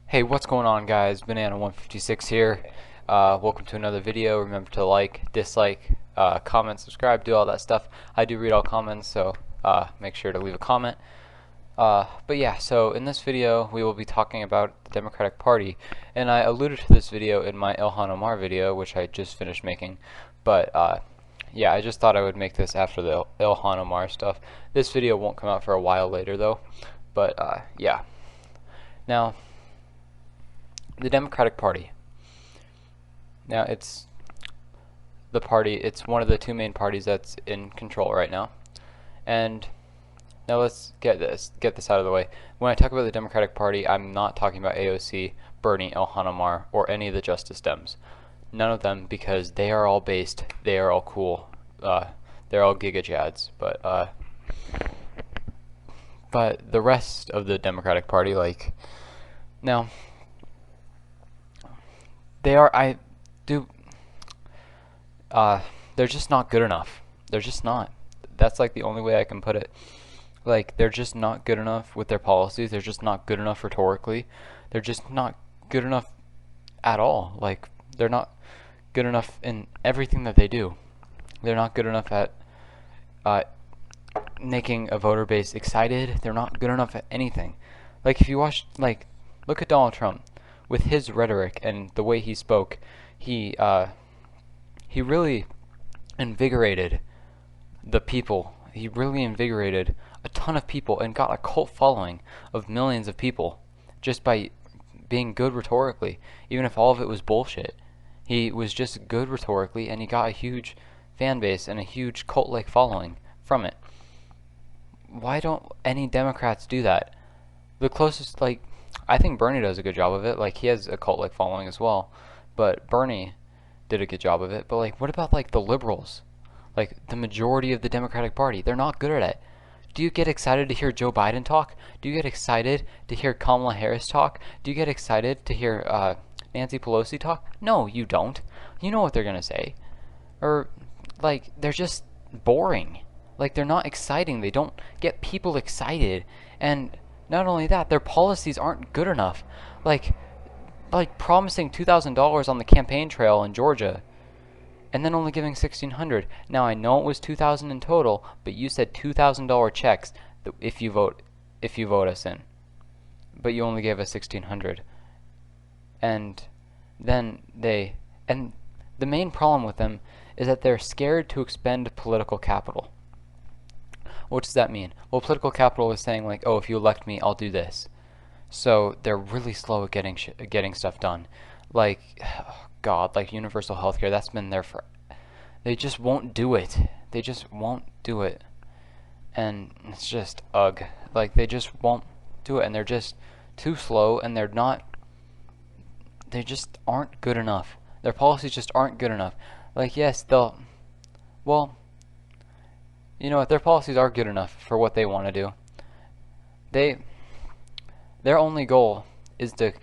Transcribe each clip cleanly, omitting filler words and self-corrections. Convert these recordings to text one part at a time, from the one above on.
Hey, what's going on, guys? Banana156 here. Welcome to another video. Remember to like, dislike, comment, subscribe, do all that stuff. I do read all comments, so make sure to leave a comment. But yeah, so in this video we will be talking about the Democratic Party, and I alluded to this video in my Ilhan Omar video, which I just finished making. But yeah, I just thought I would make this after the Ilhan Omar stuff. This video won't come out for a while later though. But yeah. Now, the Democratic Party. Now it's it's one of the two main parties that's in control right now. And now let's get this out of the way. When I talk about the Democratic Party, I'm not talking about AOC, Bernie, Ilhan Omar, or any of the Justice Dems. None of them, because they are all based, they are all cool, they're all gigajads. But the rest of the Democratic Party, like, now, they are, they're just not good enough. They're just not. That's like the only way I can put it. Like, they're just not good enough with their policies. They're just not good enough rhetorically. They're just not good enough at all. Like, they're not good enough in everything that they do. They're not good enough at making a voter base excited. They're not good enough at anything. Like, if you watch, like, look at Donald Trump. With his rhetoric and the way he spoke, he really invigorated the people. He really invigorated a ton of people and got a cult following of millions of people just by being good rhetorically, even if all of it was bullshit. He was just good rhetorically, and he got a huge fan base and a huge cult-like following from it. Why don't any Democrats do that? The closest, like, I think Bernie does a good job of it. Like, he has a cult-like following as well, but Bernie did a good job of it. But, like, what about, like, the liberals? Like, the majority of the Democratic Party, they're not good at it. Do you get excited to hear Joe Biden talk? Do you get excited to hear Kamala Harris talk? Do you get excited to hear Nancy Pelosi talk? No, you don't. You know what they're gonna say. Or, like, they're just boring. Like, they're not exciting. They don't get people excited. And not only that, their policies aren't good enough. Like promising $2,000 on the campaign trail in Georgia, and then only giving $1,600. Now I know it was $2,000 in total, but you said $2,000 checks if you vote us in, but you only gave us $1,600. And then the main problem with them is that they're scared to expend political capital. What does that mean? Well, political capital is saying, like, oh, if you elect me, I'll do this. So they're really slow at getting stuff done. Like, oh God, like universal healthcare, that's been there for. They just won't do it. They just won't do it. And it's just ugh. Like, they just won't do it, and they're just too slow, and they just aren't good enough. Their policies just aren't good enough. Like, yes, well, you know what, their policies are good enough for what they want to do. Their only goal is to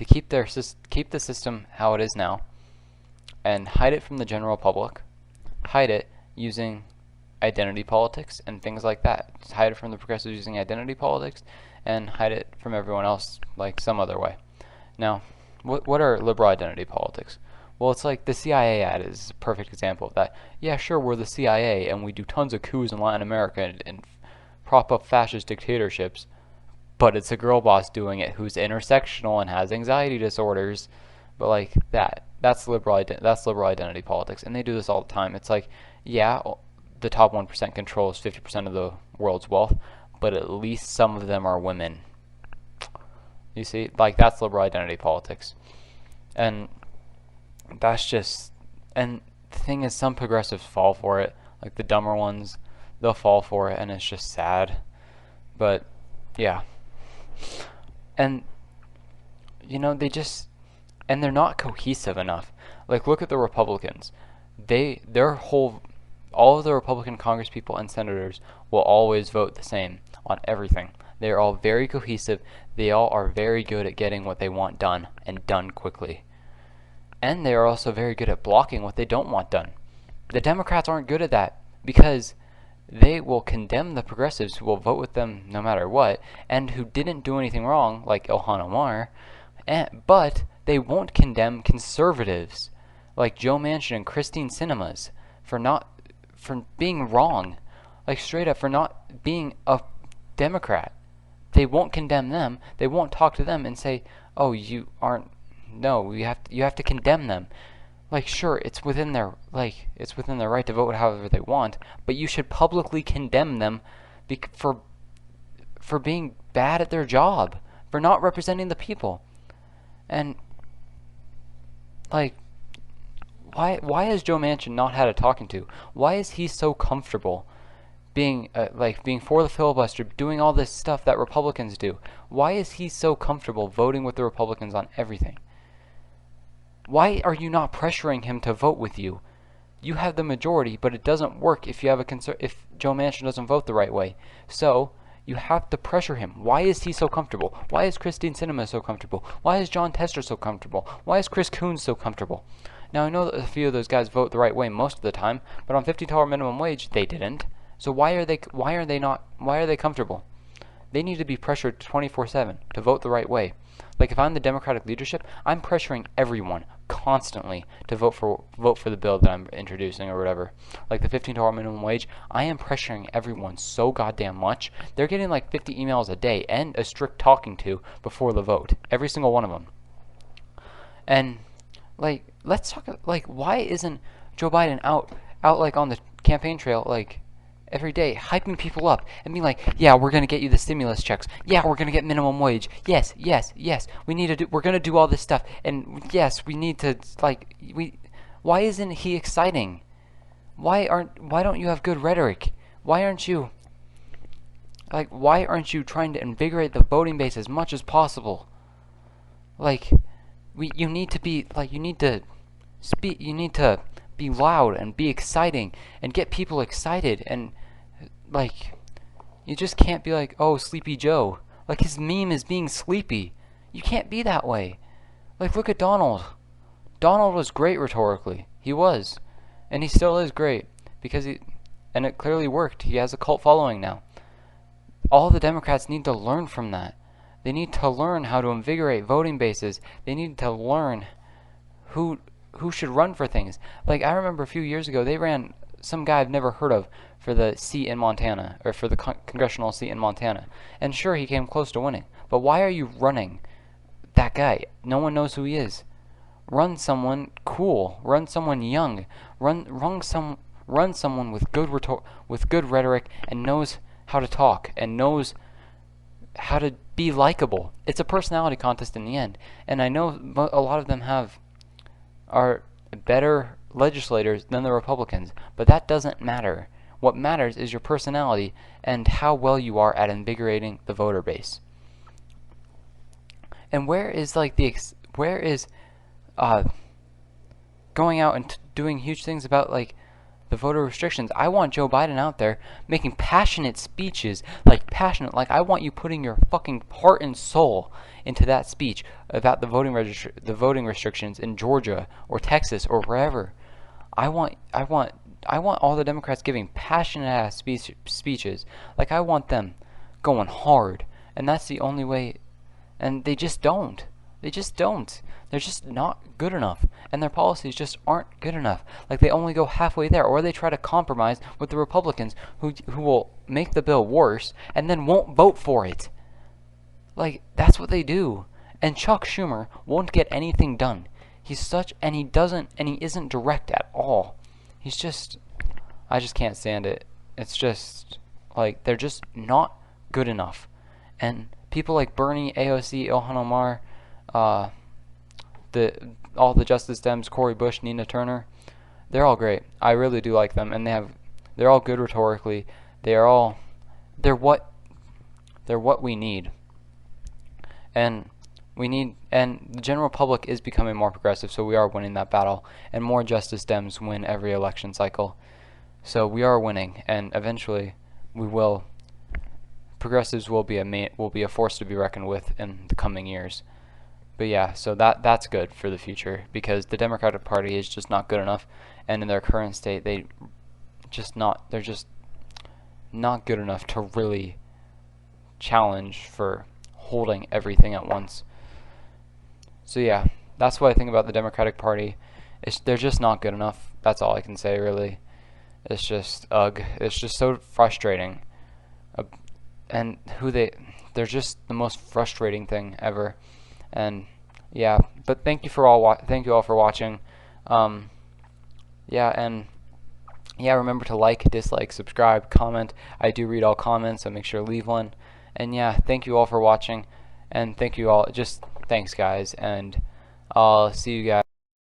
keep the system how it is now, and hide it from the general public, hide it using identity politics and things like that. Just hide it from the progressives using identity politics, and hide it from everyone else like some other way. Now, what are liberal identity politics? Well, it's like the CIA ad is a perfect example of that. Yeah, sure, we're the CIA, and we do tons of coups in Latin America and prop up fascist dictatorships, but it's a girl boss doing it who's intersectional and has anxiety disorders. But, like, that's liberal identity politics, and they do this all the time. It's like, yeah, the top 1% controls 50% of the world's wealth, but at least some of them are women. You see, like, that's liberal identity politics. And that's just, and the thing is, some progressives fall for it, like the dumber ones, they'll fall for it, and it's just sad. But yeah, and you know, they're not cohesive enough. Like, look at the Republicans. All of the Republican congresspeople and senators will always vote the same on everything. They're all very cohesive. They all are very good at getting what they want done, and done quickly. And they are also very good at blocking what they don't want done. The Democrats aren't good at that because they will condemn the progressives who will vote with them no matter what, and who didn't do anything wrong, like Ilhan Omar, but they won't condemn conservatives like Joe Manchin and Christine Cinemas for being wrong, like straight up for not being a Democrat. They won't condemn them. They won't talk to them and say, "Oh, you aren't." No, you have to condemn them. Like, sure, it's within their right to vote however they want, but you should publicly condemn them for being bad at their job, for not representing the people. And like, why has Joe Manchin not had a talking to? Why is he so comfortable being being for the filibuster, doing all this stuff that Republicans do? Why is he so comfortable voting with the Republicans on everything? Why are you not pressuring him to vote with you? You have the majority, but it doesn't work if you have if Joe Manchin doesn't vote the right way. So you have to pressure him. Why is he so comfortable? Why is Christine Sinema so comfortable? Why is John Tester so comfortable? Why is Chris Coons so comfortable? Now I know that a few of those guys vote the right way most of the time, but on $50 minimum wage they didn't. So why are they comfortable? They need to be pressured 24/7 to vote the right way. Like, if I'm the Democratic leadership, I'm pressuring everyone constantly to vote for the bill that I'm introducing or whatever. Like the $15 minimum wage, I am pressuring everyone so goddamn much. They're getting like 50 emails a day and a strict talking to before the vote. Every single one of them. And like, let's talk like, why isn't Joe Biden out like on the campaign trail like every day, hyping people up and being like, yeah, we're gonna get you the stimulus checks. Yeah, we're gonna get minimum wage. Yes, yes, yes. We're gonna do all this stuff. And yes, we need to why isn't he exciting? Why don't you have good rhetoric? Why aren't you trying to invigorate the voting base as much as possible? Like, you need to be loud and be exciting and get people excited, and like, you just can't be like, oh, Sleepy Joe. Like, his meme is being sleepy. You can't be that way. Like, look at Donald. Donald was great rhetorically. He was. And he still is great and it clearly worked. He has a cult following now. All the Democrats need to learn from that. They need to learn how to invigorate voting bases. They need to learn who should run for things. Like, I remember a few years ago, they ran some guy I've never heard of for the seat in Montana, or for the congressional seat in Montana. And sure, he came close to winning. But why are you running that guy? No one knows who he is. Run someone cool. Run someone young. Run someone with good rhetoric and knows how to talk and knows how to be likable. It's a personality contest in the end. And I know a lot of them are better legislators than the Republicans, but that doesn't matter. What matters is your personality and how well you are at invigorating the voter base. And where is going out and doing huge things about like the voter restrictions? I want Joe Biden out there making passionate speeches, like I want you putting your fucking heart and soul into that speech about the voting restrictions in Georgia or Texas or wherever. I want all the Democrats giving passionate ass speeches. Like, I want them going hard, and that's the only way. And they just don't. They just don't. They're just not good enough, and their policies just aren't good enough. Like, they only go halfway there, or they try to compromise with the Republicans who will make the bill worse and then won't vote for it. Like, that's what they do. And Chuck Schumer won't get anything done. He isn't direct at all. I just can't stand it. It's just like, they're just not good enough. And people like Bernie, AOC, Ilhan Omar, all the Justice Dems, Cori Bush, Nina Turner, they're all great. I really do like them, and they're all good rhetorically. They're what we need. And the general public is becoming more progressive, so we are winning that battle, and more Justice Dems win every election cycle. So we are winning, and eventually progressives will be a force to be reckoned with in the coming years. But yeah, so that's good for the future, because the Democratic Party is just not good enough, and in their current state, they're just not good enough to really challenge for holding everything at once. So yeah, that's what I think about the Democratic Party. They're just not good enough. That's all I can say, really. It's just ugh. It's just so frustrating. Uh, and they're just the most frustrating thing ever. And yeah, but thank you all for watching. Um, yeah, and yeah, remember to like, dislike, subscribe, comment. I do read all comments, so make sure to leave one. And yeah, thank you all for watching, and thank you all. Just thanks, guys, and I'll see you guys.